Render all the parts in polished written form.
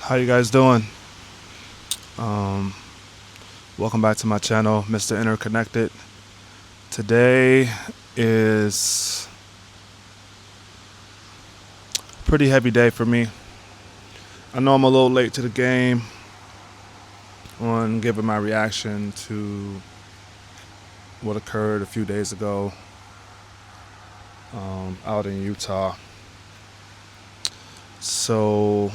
How you guys doing? Um, Welcome back to my channel, Mr. Interconnected. Today is a pretty heavy day for me. I know I'm a little late to the game on giving my reaction to what occurred a few days ago out in Utah. So,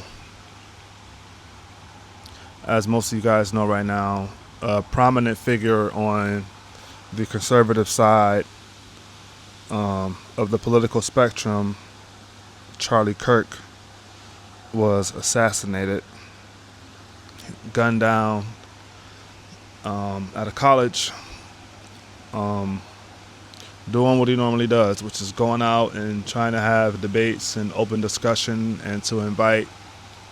as most of you guys know right now, a prominent figure on the conservative side of the political spectrum, Charlie Kirk, was assassinated, gunned down at a college, doing what he normally does, which is going out and trying to have debates and open discussion and to invite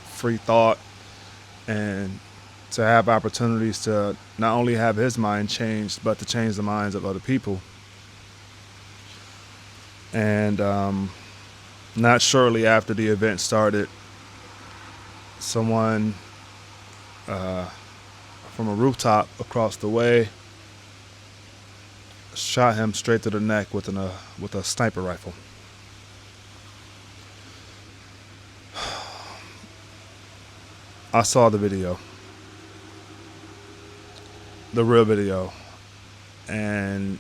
free thought and to have opportunities to not only have his mind changed, but to change the minds of other people. And not shortly after the event started, someone from a rooftop across the way shot him straight to the neck with a sniper rifle. I saw the video, the real video, and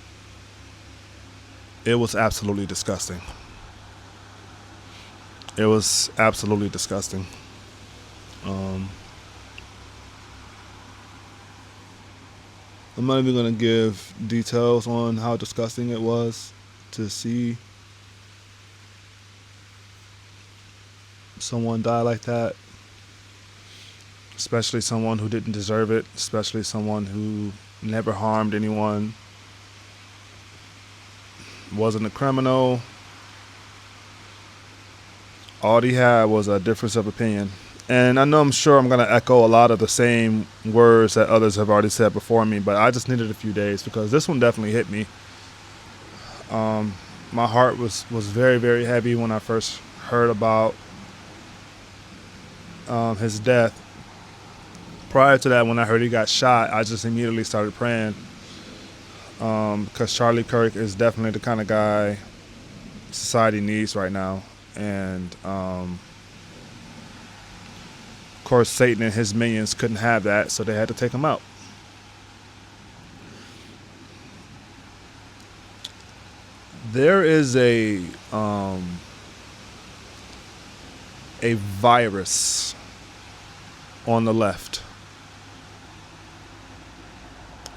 it was absolutely disgusting. It was absolutely disgusting. I'm not even going to give details on how disgusting it was to see someone die like that, especially someone who didn't deserve it, especially someone who never harmed anyone, wasn't a criminal. All he had was a difference of opinion. And I'm sure I'm going to echo a lot of the same words that others have already said before me, but I just needed a few days because this one definitely hit me. My heart was very, very heavy when I first heard about his death. Prior to that, when I heard he got shot, I just immediately started praying because Charlie Kirk is definitely the kind of guy society needs right now. And of course, Satan and his minions couldn't have that, so they had to take him out. There is a virus on the left.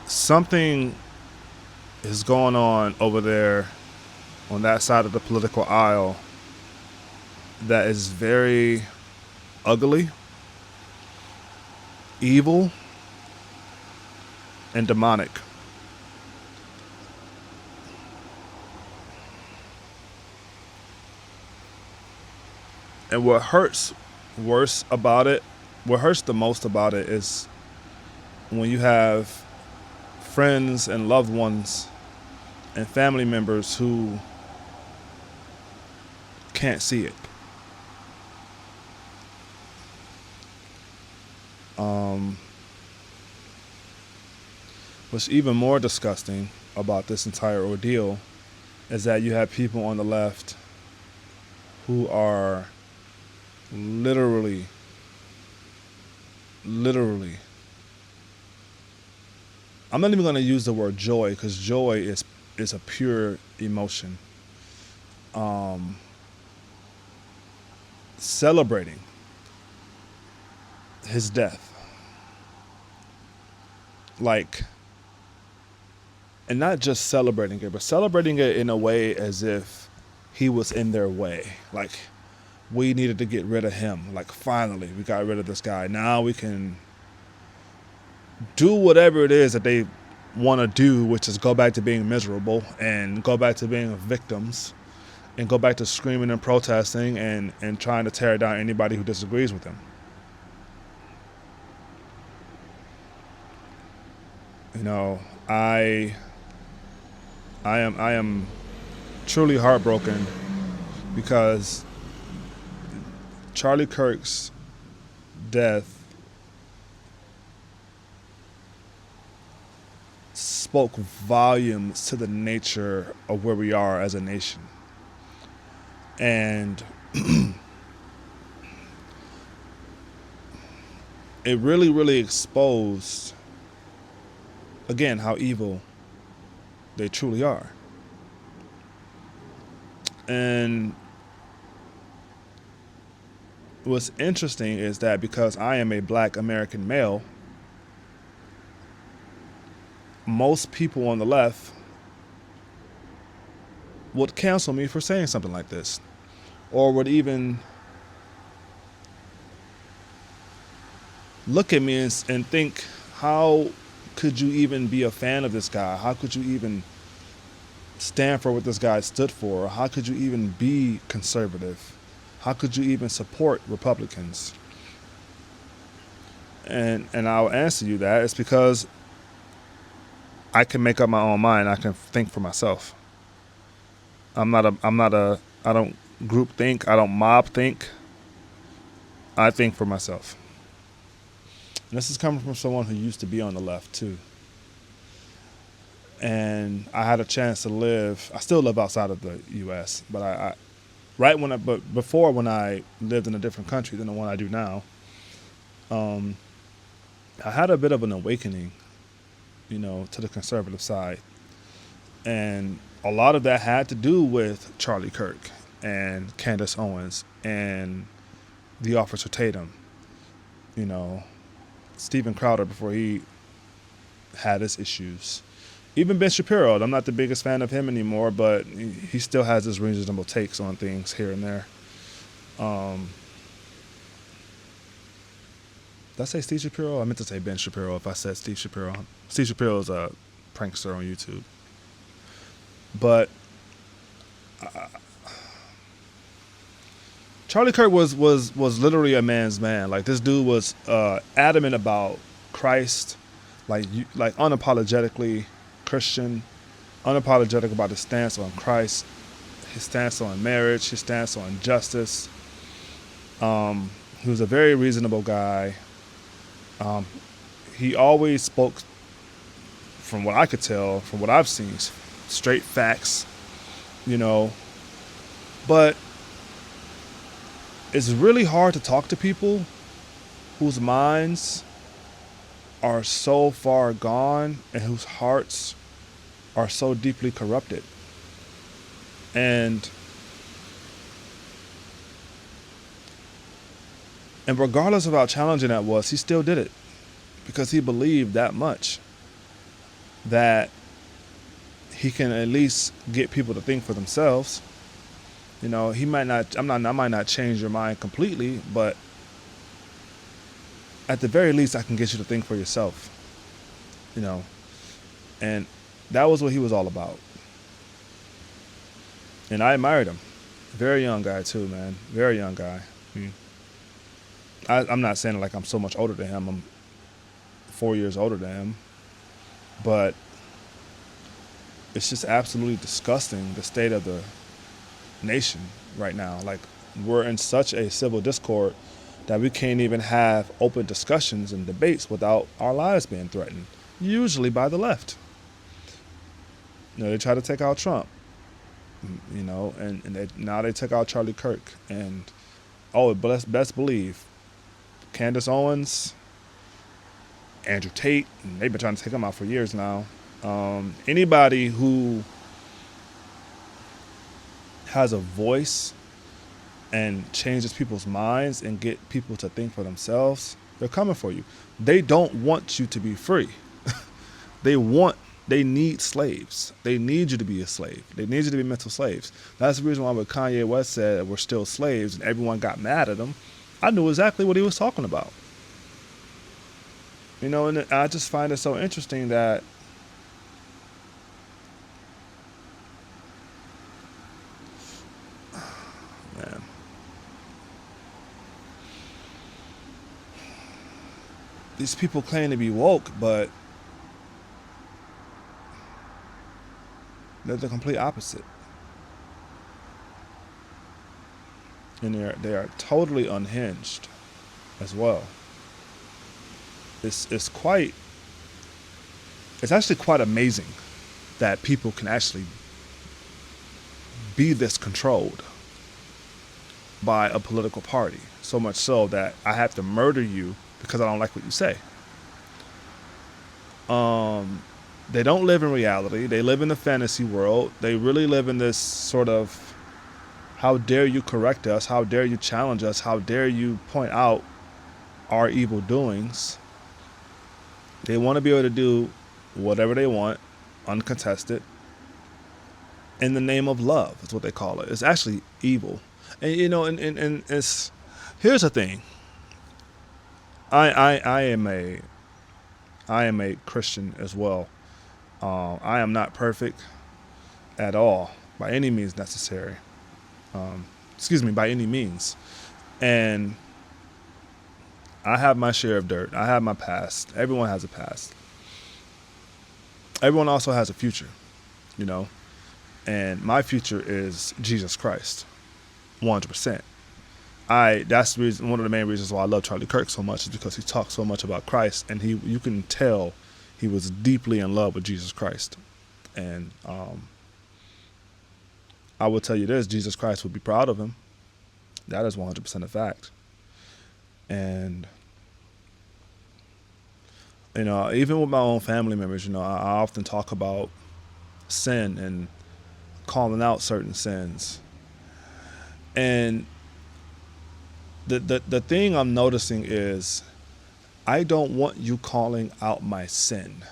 Something is going on over there on that side of the political aisle that is very ugly, evil, and demonic. And what hurts the most about it is when you have friends and loved ones and family members who can't see it. What's even more disgusting about this entire ordeal is that you have people on the left who are literally, I'm not even going to use the word joy because joy is a pure emotion. Celebrating his death. And not just celebrating it, but celebrating it in a way as if he was in their way. Like, we needed to get rid of him. Like, finally, we got rid of this guy. Now we can do whatever it is that they want to do, which is go back to being miserable and go back to being victims and go back to screaming and protesting and trying to tear down anybody who disagrees with them. You know, I am truly heartbroken because Charlie Kirk's death spoke volumes to the nature of where we are as a nation. And it really, really exposed, again, how evil they truly are. And what's interesting is that because I am a black American male, most people on the left would cancel me for saying something like this, or would even look at me and think, how could you even be a fan of this guy? How could you even stand for what this guy stood for? How could you even be conservative? How could you even support Republicans? And I'll answer you that it's because I can make up my own mind. I can think for myself. I don't group think. I don't mob think. I think for myself. And this is coming from someone who used to be on the left too. And I had a chance to live. I still live outside of the U.S., but before when I lived in a different country than the one I do now, I had a bit of an awakening, to the conservative side, and a lot of that had to do with Charlie Kirk and Candace Owens and the Officer Tatum, Steven Crowder before he had his issues. Even Ben Shapiro, I'm not the biggest fan of him anymore, but he still has his reasonable takes on things here and there. Did I say Steve Shapiro? I meant to say Ben Shapiro if I said Steve Shapiro. Steve Shapiro is a prankster on YouTube. But Charlie Kirk was literally a man's man. Like, this dude was adamant about Christ, like unapologetically Christian, unapologetic about his stance on Christ, his stance on marriage, his stance on justice. He was a very reasonable guy. He always spoke, from what I could tell, from what I've seen, straight facts, But it's really hard to talk to people whose minds are so far gone and whose hearts are so deeply corrupted. And regardless of how challenging that was, he still did it because he believed that much that he can at least get people to think for themselves. I might not change your mind completely, but at the very least, I can get you to think for yourself. And that was what he was all about. And I admired him. Very young guy too, man. Very young guy. I'm not saying like I'm so much older than him. I'm 4 years older than him. But it's just absolutely disgusting, the state of the nation right now. Like, we're in such a civil discord that we can't even have open discussions and debates without our lives being threatened, usually by the left. They try to take out Trump, and now they took out Charlie Kirk. And, best believe, Candace Owens, Andrew Tate, and they've been trying to take him out for years now. Anybody who has a voice and changes people's minds and get people to think for themselves, they're coming for you. They don't want you to be free. They need slaves. They need you to be a slave. They need you to be mental slaves. That's the reason why when Kanye West said we're still slaves and everyone got mad at him, I knew exactly what he was talking about. And I just find it so interesting that man. These people claim to be woke, but they're the complete opposite. And they are totally unhinged as well. it's quite, it's actually quite amazing that people can actually be this controlled by a political party. So much so that I have to murder you because I don't like what you say. They don't live in reality. They live in the fantasy world. They really live in this sort of, how dare you correct us? How dare you challenge us? How dare you point out our evil doings? They want to be able to do whatever they want, uncontested, in the name of love, is what they call it. It's actually evil. And and it's, here's the thing. I am a Christian as well. I am not perfect at all by any means necessary. By any means. And I have my share of dirt. I have my past. Everyone has a past. Everyone also has a future, you know. And my future is Jesus Christ, 100%. That's the reason, one of the main reasons why I love Charlie Kirk so much is because he talks so much about Christ, and you can tell he was deeply in love with Jesus Christ. And I will tell you this: Jesus Christ would be proud of him. That is 100% a fact. And even with my own family members, I often talk about sin and calling out certain sins. And the thing I'm noticing is, I don't want you calling out my sin.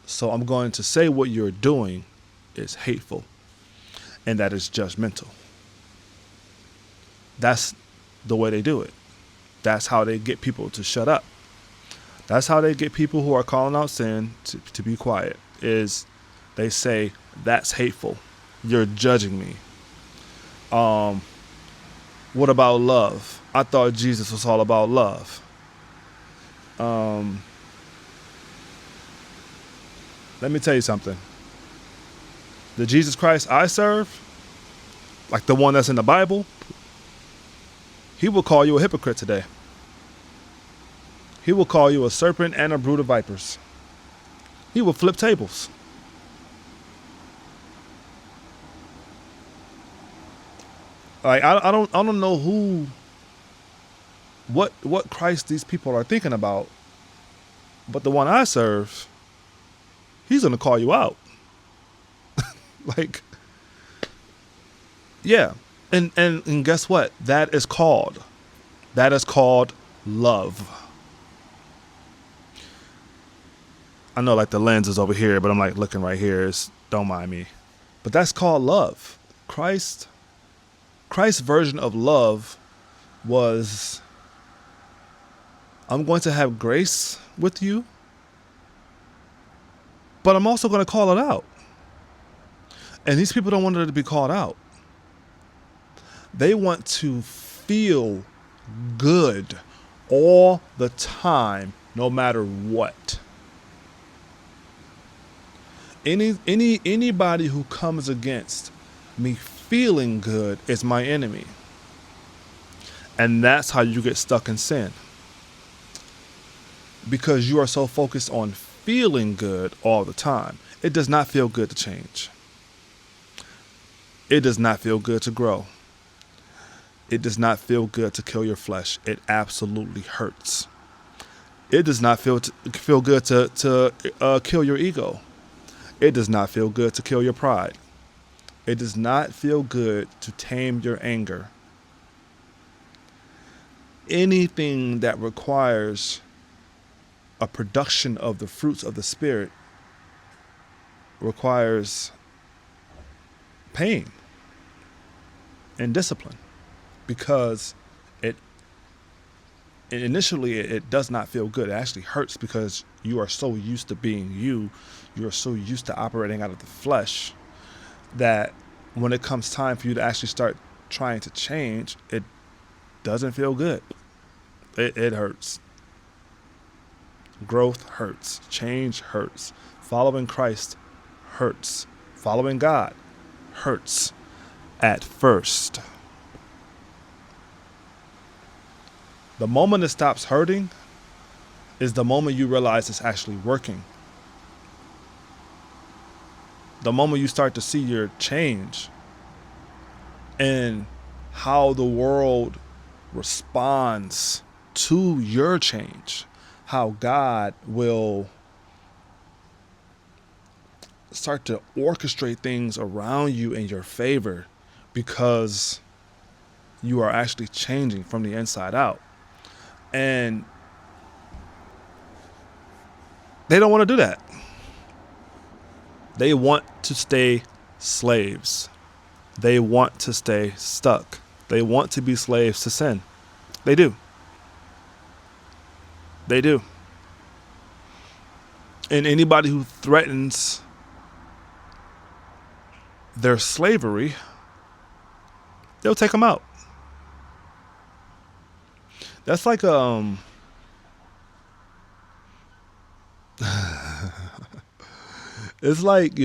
So I'm going to say what you're doing is hateful, and that is judgmental. That's the way they do it. That's how they get people to shut up. That's how they get people who are calling out sin to be quiet, is they say, that's hateful. You're judging me. What about love? I thought Jesus was all about love. Let me tell you something. The Jesus Christ I serve, like the one that's in the Bible, he will call you a hypocrite today. He will call you a serpent and a brood of vipers. He will flip tables. Like I don't know what Christ these people are thinking about, but the one I serve, he's gonna call you out. Like, yeah, and guess what? That is called love. I know, like, the lens is over here, but I'm like looking right here. Don't mind me. But that's called love. Christ's version of love was, I'm going to have grace with you, but I'm also going to call it out. And these people don't want it to be called out. They want to feel good all the time, no matter what. Anybody who comes against me feeling good is my enemy. And that's how you get stuck in sin. Because you are so focused on feeling good all the time. It does not feel good to change. It does not feel good to grow. It does not feel good to kill your flesh. It absolutely hurts. It does not feel good to kill your ego. It does not feel good to kill your pride. It does not feel good to tame your anger. Anything that requires a production of the fruits of the Spirit requires pain and discipline, because initially it does not feel good. It actually hurts because you are so used to being you. You are so used to operating out of the flesh that when it comes time for you to actually start trying to change, it doesn't feel good. It hurts. Growth hurts. Change hurts. Following Christ hurts. Following God hurts at first. The moment it stops hurting, is the moment you realize it's actually working. The moment you start to see your change and how the world responds to your change, how God will start to orchestrate things around you in your favor because you are actually changing from the inside out. And they don't want to do that. They want to stay slaves. They want to stay stuck. They want to be slaves to sin. They do. They do. And anybody who threatens their slavery, they'll take them out. That's like it's like,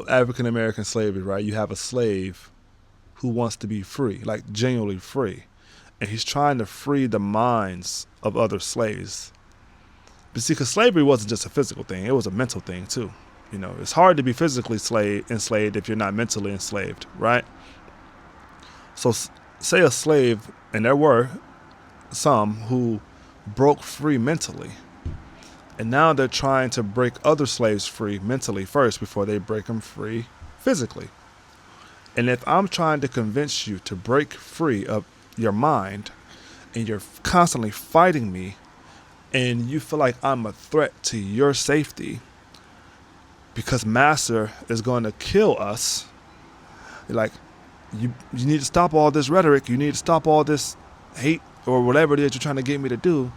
African American slavery, right? You have a slave who wants to be free, like genuinely free. And he's trying to free the minds of other slaves. But see, because slavery wasn't just a physical thing, it was a mental thing too. It's hard to be physically enslaved if you're not mentally enslaved, right? So say a slave, and there were some who broke free mentally. And now they're trying to break other slaves free mentally first before they break them free physically. And if I'm trying to convince you to break free of your mind and you're constantly fighting me and you feel like I'm a threat to your safety because master is going to kill us, you're like, you need to stop all this rhetoric. You need to stop all this hate or whatever it is you're trying to get me to do.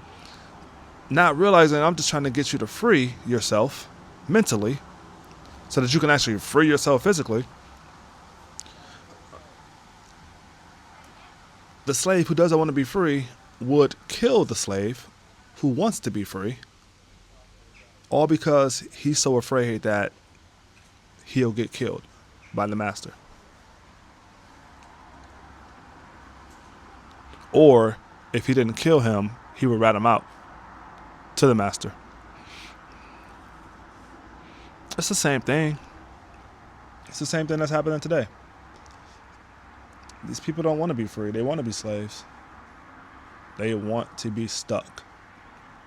Not realizing I'm just trying to get you to free yourself mentally so that you can actually free yourself physically. The slave who doesn't want to be free would kill the slave who wants to be free, all because he's so afraid that he'll get killed by the master. Or if he didn't kill him, he would rat him out to the master. It's the same thing. It's the same thing that's happening today. These people don't want to be free. They want to be slaves. They want to be stuck.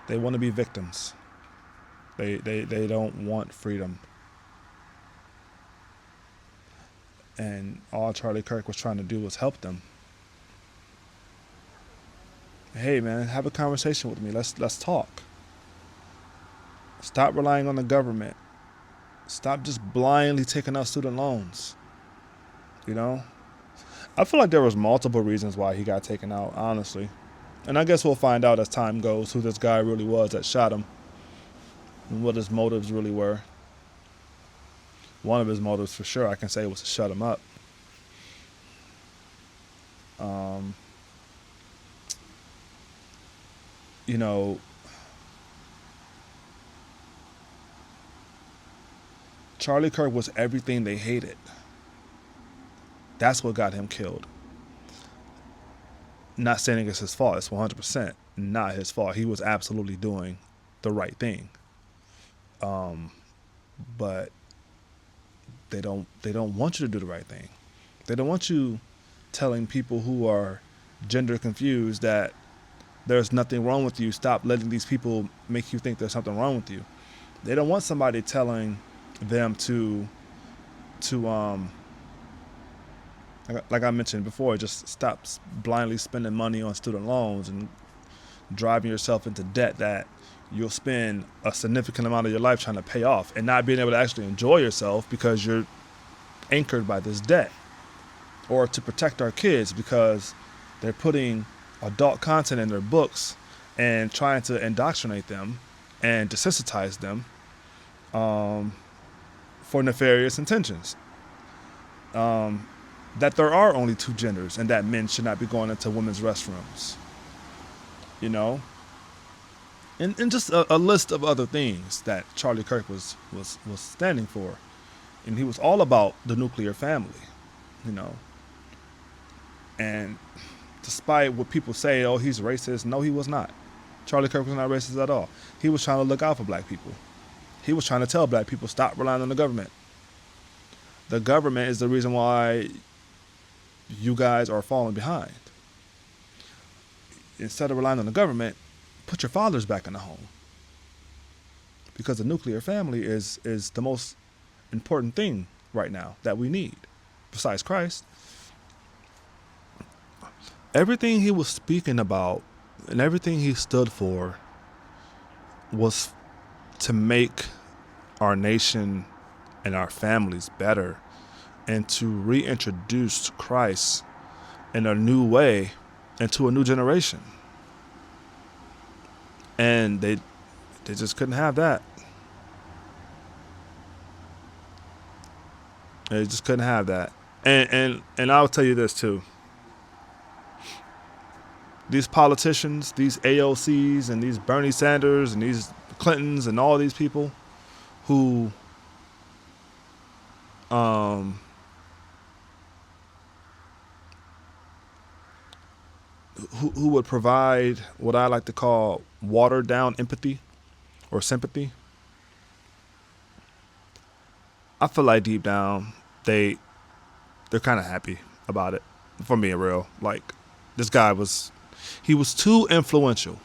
They want to be victims. They don't want freedom. And all Charlie Kirk was trying to do was help them. Hey man, have a conversation with me. Let's talk. Stop relying on the government. Stop just blindly taking out student loans. I feel like there was multiple reasons why he got taken out, honestly. And I guess we'll find out as time goes who this guy really was that shot him and what his motives really were. One of his motives for sure, I can say, was to shut him up. Charlie Kirk was everything they hated. That's what got him killed. Not saying it's his fault. It's 100% not his fault. He was absolutely doing the right thing. But they don't want you to do the right thing. They don't want you telling people who are gender confused that there's nothing wrong with you. Stop letting these people make you think there's something wrong with you. They don't want somebody telling them to like I mentioned before, just stop blindly spending money on student loans and driving yourself into debt that you'll spend a significant amount of your life trying to pay off and not being able to actually enjoy yourself because you're anchored by this debt. Or to protect our kids because they're putting adult content in their books and trying to indoctrinate them and desensitize them for nefarious intentions. That there are only two genders and that men should not be going into women's restrooms. And just a list of other things that Charlie Kirk was standing for. And he was all about the nuclear family, And despite what people say, oh, he's racist, no, he was not. Charlie Kirk was not racist at all. He was trying to look out for black people. He was trying to tell black people, stop relying on the government. The government is the reason why you guys are falling behind. Instead of relying on the government, put your fathers back in the home. Because the nuclear family is the most important thing right now that we need, besides Christ. Everything he was speaking about and everything he stood for was to make our nation and our families better and to reintroduce Christ in a new way into a new generation. And they just couldn't have that. They just couldn't have that. And I'll tell you this too. These politicians, these AOCs and these Bernie Sanders and these Clintons and all these people who would provide what I like to call watered down empathy or sympathy. I feel like deep down they're kind of happy about it. For me, real. Like, this guy was too influential.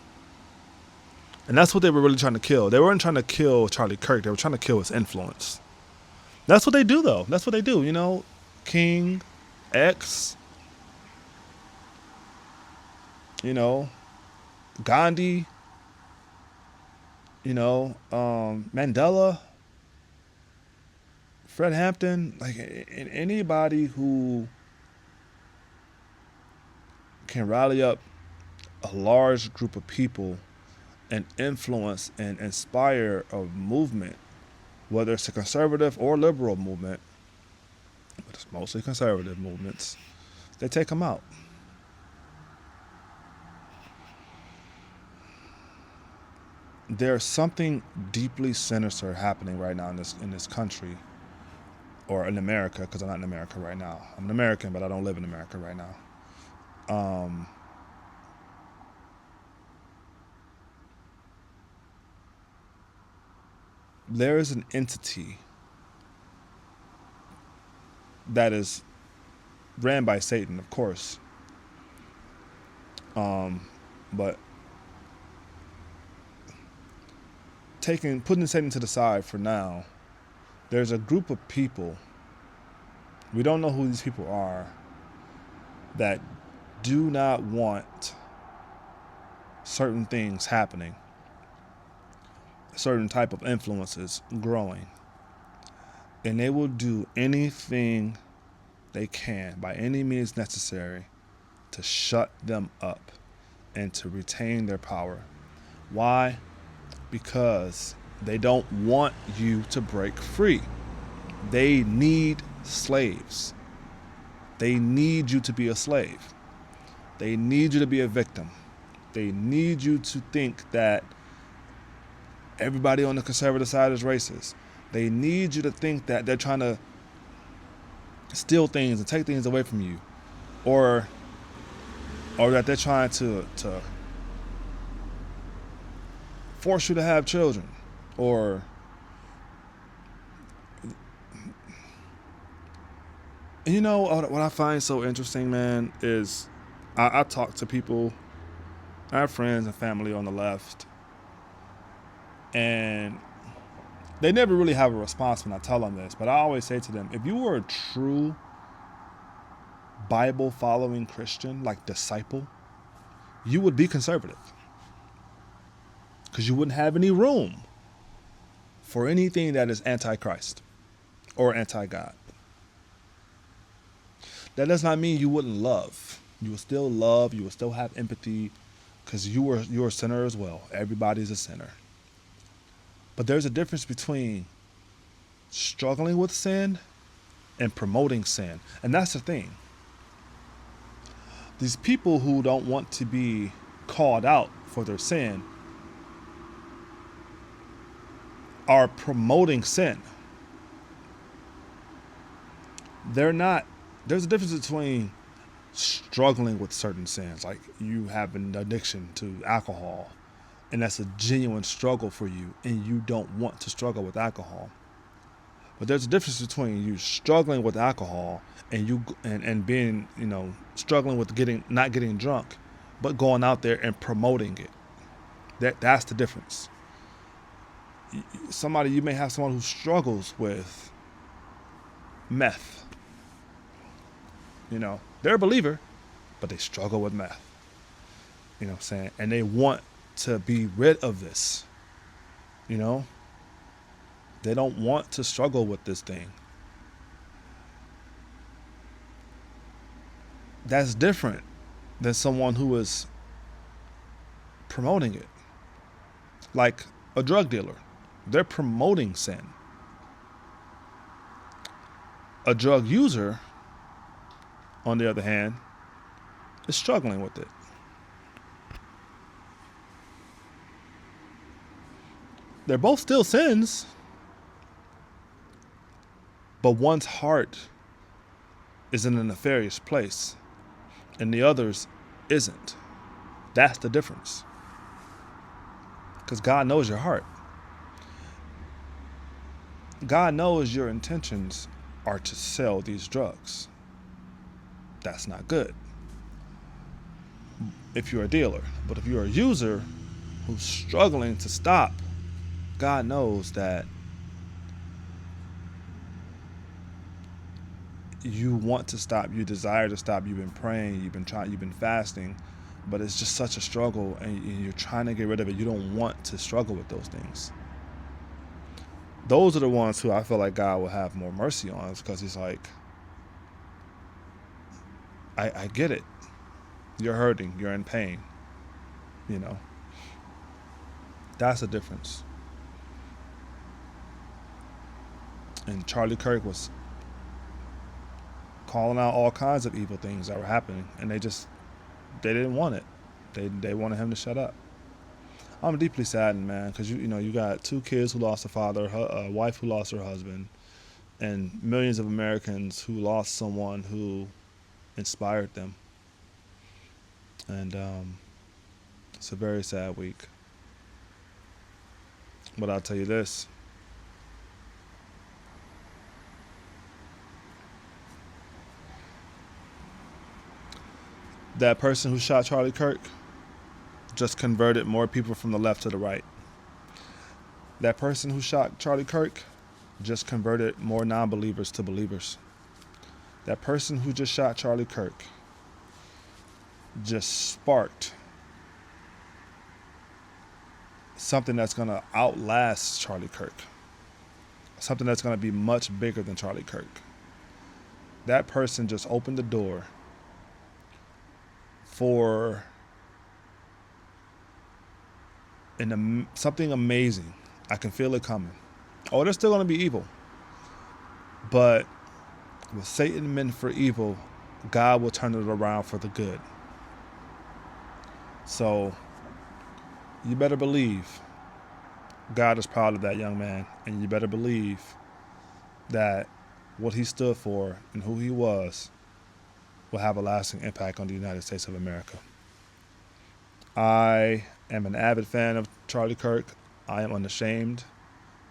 And that's what they were really trying to kill. They weren't trying to kill Charlie Kirk. They were trying to kill his influence. That's what they do, though. That's what they do. You know, King, X, you know, Gandhi, you know, Mandela, Fred Hampton, like anybody who can rally up a large group of people and influence and inspire a movement, whether it's a conservative or liberal movement, but it's mostly conservative movements, they take them out. There's something deeply sinister happening right now in this country, or in America, because I'm not in America right now. I'm an American, but I don't live in America right now. There is an entity that is ran by Satan, of course. But putting Satan to the side for now, there's a group of people, we don't know who these people are, that do not want certain things happening, certain type of influences growing. And they will do anything they can, by any means necessary, to shut them up and to retain their power. Why? Because they don't want you to break free. They need slaves. They need you to be a slave. They need you to be a victim. They need you to think that everybody on the conservative side is racist. They need you to think that they're trying to steal things and take things away from you, or that they're trying to force you to have children, or you know what I find so interesting, man, is I talk to people, I have friends and family on the left, and they never really have a response when I tell them this, but I always say to them, if you were a true Bible-following Christian, like disciple, you would be conservative. Because you wouldn't have any room for anything that is anti-Christ or anti-God. That does not mean you wouldn't love. You will still love, you will still have empathy, because you're a sinner as well. Everybody's a sinner. But there's a difference between struggling with sin and promoting sin. And that's the thing. These people who don't want to be called out for their sin are promoting sin. There's a difference between struggling with certain sins, like you have an addiction to alcohol, and that's a genuine struggle for you, and you don't want to struggle with alcohol. But there's a difference between you struggling with alcohol and being, struggling with not getting drunk, but going out there and promoting it. That's the difference. You may have someone who struggles with meth. They're a believer, but they struggle with meth. You know what I'm saying? And they want to be rid of this. They don't want to struggle with this thing. That's different than someone who is promoting it. Like a drug dealer. They're promoting sin. A drug user, on the other hand, is struggling with it. They're both still sins, but one's heart is in a nefarious place and the other's isn't. That's the difference. Because God knows your heart. God knows your intentions are to sell these drugs. That's not good if you're a dealer. But if you're a user who's struggling to stop, God knows that you want to stop, you desire to stop, you've been praying, you've been fasting, but it's just such a struggle and you're trying to get rid of it. You don't want to struggle with those things. Those are the ones who I feel like God will have more mercy on, because he's like, I get it. You're hurting, you're in pain. That's the difference. And Charlie Kirk was calling out all kinds of evil things that were happening, and they didn't want it. They wanted him to shut up. I'm deeply saddened, man, because you got 2 kids who lost a father, a wife who lost her husband, and millions of Americans who lost someone who inspired them. And it's a very sad week. But I'll tell you this. That person who shot Charlie Kirk just converted more people from the left to the right. That person who shot Charlie Kirk just converted more non-believers to believers. That person who just shot Charlie Kirk just sparked something that's going to outlast Charlie Kirk. Something that's going to be much bigger than Charlie Kirk. That person just opened the door for something amazing. I can feel it coming. Oh, there's still going to be evil. But what Satan meant for evil, God will turn it around for the good. So you better believe God is proud of that young man, and you better believe that what he stood for and who he was will have a lasting impact on the United States of America. I am an avid fan of Charlie Kirk. I am unashamed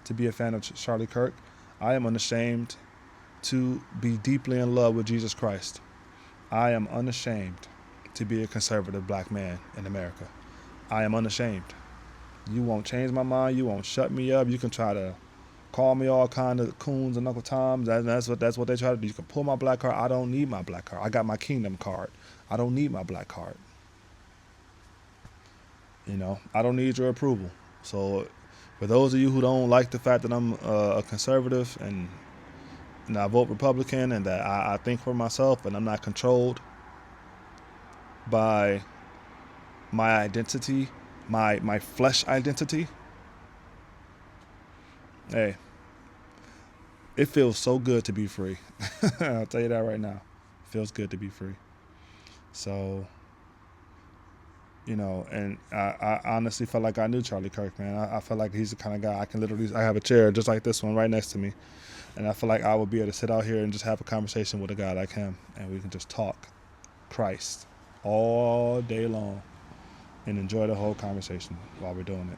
to be a fan of Charlie Kirk. I am unashamed to be deeply in love with Jesus Christ. I am unashamed to be a conservative black man in America. I am unashamed. You won't change my mind. You won't shut me up. You can try to call me all kind of coons and Uncle Toms. That's what they try to do. You can pull my black card. I don't need my black card. I got my kingdom card. I don't need my black card. I don't need your approval. So for those of you who don't like the fact that I'm a conservative and I vote Republican and that I think for myself and I'm not controlled by my identity, my flesh identity, hey, it feels so good to be free. I'll tell you that right now. It feels good to be free. So, and I honestly felt like I knew Charlie Kirk, man. I felt like he's the kind of guy I have a chair just like this one right next to me. And I feel like I would be able to sit out here and just have a conversation with a guy like him. And we can just talk Christ all day long. and enjoy the whole conversation while we're doing it.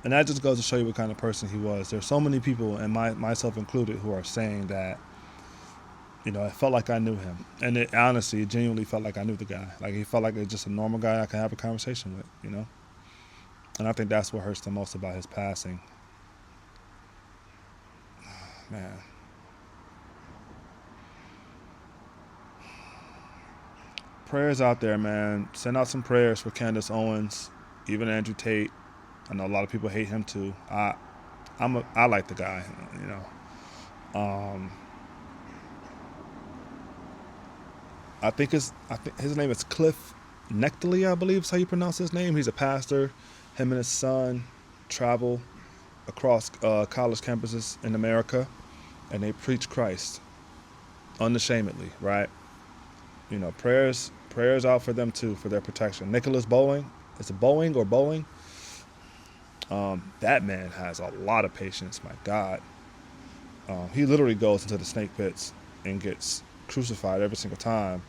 And that just goes to show you what kind of person he was. There's so many people, and myself included, who are saying that, it felt like I knew him. And it honestly, it genuinely felt like I knew the guy. Like, he felt like it's just a normal guy I can have a conversation with. And I think that's what hurts the most about his passing. Man. Prayers out there, man. Send out some prayers for Candace Owens, even Andrew Tate. I know a lot of people hate him too. I like the guy, I think his name is Cliff Nectally, I believe is how you pronounce his name. He's a pastor. Him and his son travel across college campuses in America, and they preach Christ unashamedly, right? Prayers out for them too, for their protection. Nicholas Boeing, is it Boeing or Boeing? That man has a lot of patience, my God. He literally goes into the snake pits and gets crucified every single time,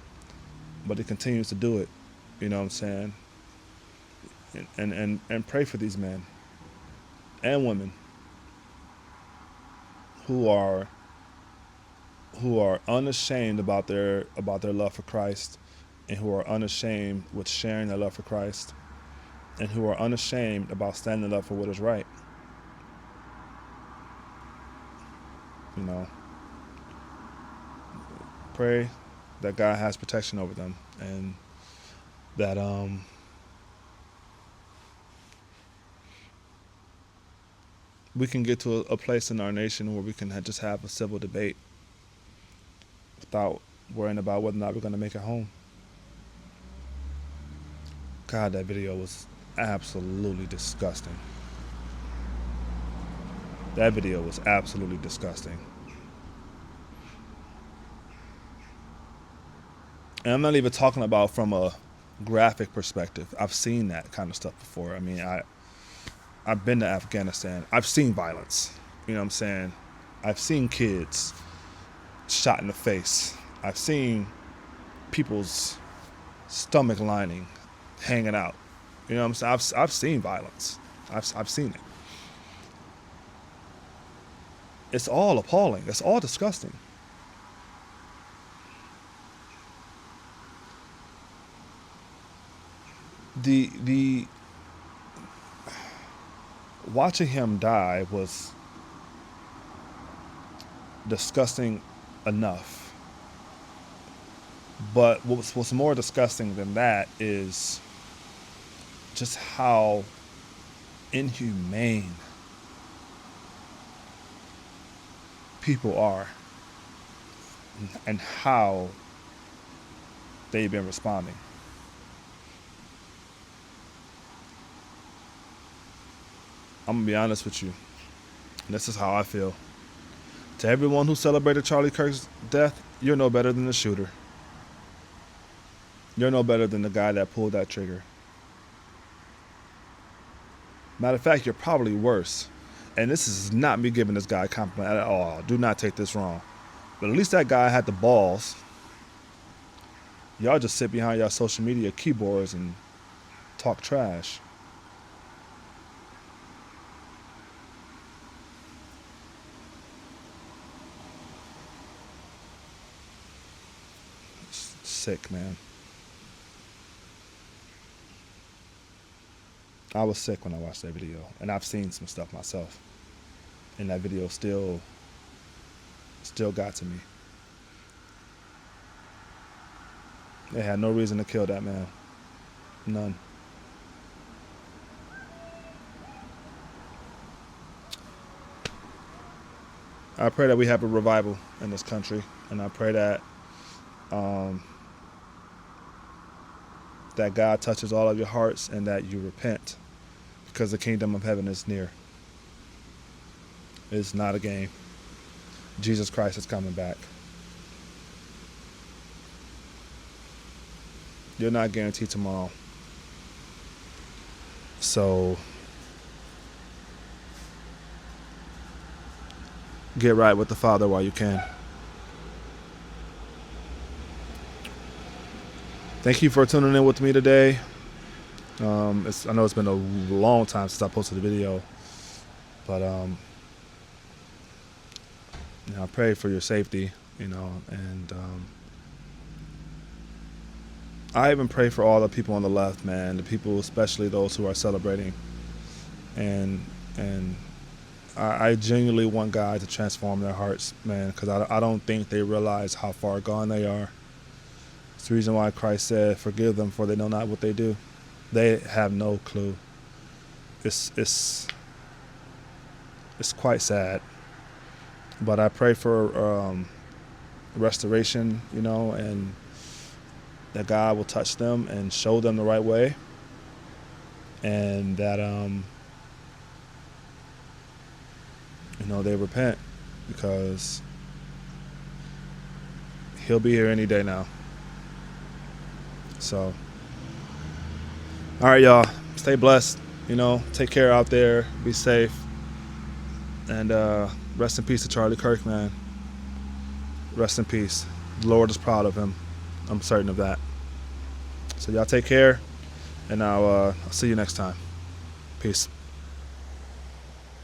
but he continues to do it. You know what I'm saying? And pray for these men and women who are unashamed about their love for Christ, and who are unashamed with sharing their love for Christ, and who are unashamed about standing up for what is right. Pray that God has protection over them, and that we can get to a place in our nation where we can just have a civil debate without worrying about whether or not we're going to make it home. God, that video was absolutely disgusting. That video was absolutely disgusting. And I'm not even talking about from a graphic perspective. I've seen that kind of stuff before. I mean, I've been to Afghanistan. I've seen violence. You know what I'm saying? I've seen kids shot in the face. I've seen people's stomach lining hanging out. You know what I'm saying? I've seen violence. I've seen it. It's all appalling. It's all disgusting. The watching him die was disgusting enough. But what's more disgusting than that is just how inhumane people are, and how they've been responding. I'm going to be honest with you. This is how I feel. To everyone who celebrated Charlie Kirk's death, you're no better than the shooter. You're no better than the guy that pulled that trigger. Matter of fact, you're probably worse. And this is not me giving this guy a compliment at all. Do not take this wrong. But at least that guy had the balls. Y'all just sit behind y'all social media keyboards and talk trash. It's sick, man. I was sick when I watched that video, and I've seen some stuff myself, and that video still got to me. They had no reason to kill that man. None. I pray that we have a revival in this country, and I pray that that God touches all of your hearts and that you repent, because the kingdom of heaven is near. It's not a game. Jesus Christ is coming back. You're not guaranteed tomorrow. So get right with the Father while you can. thank you for tuning in with me today. I know it's been a long time since I posted a video, but I pray for your safety, and I even pray for all the people on the left, man, the people, especially those who are celebrating, and I genuinely want God to transform their hearts, man, because I don't think they realize how far gone they are. It's the reason why Christ said, "Forgive them, for they know not what they do." They have no clue. It's quite sad. But I pray for restoration, and that God will touch them and show them the right way, and that they repent, because He'll be here any day now. So, all right, y'all, stay blessed. Take care out there. Be safe. And rest in peace to Charlie Kirk, man. Rest in peace. The Lord is proud of him. I'm certain of that. So y'all take care, and I'll see you next time. Peace.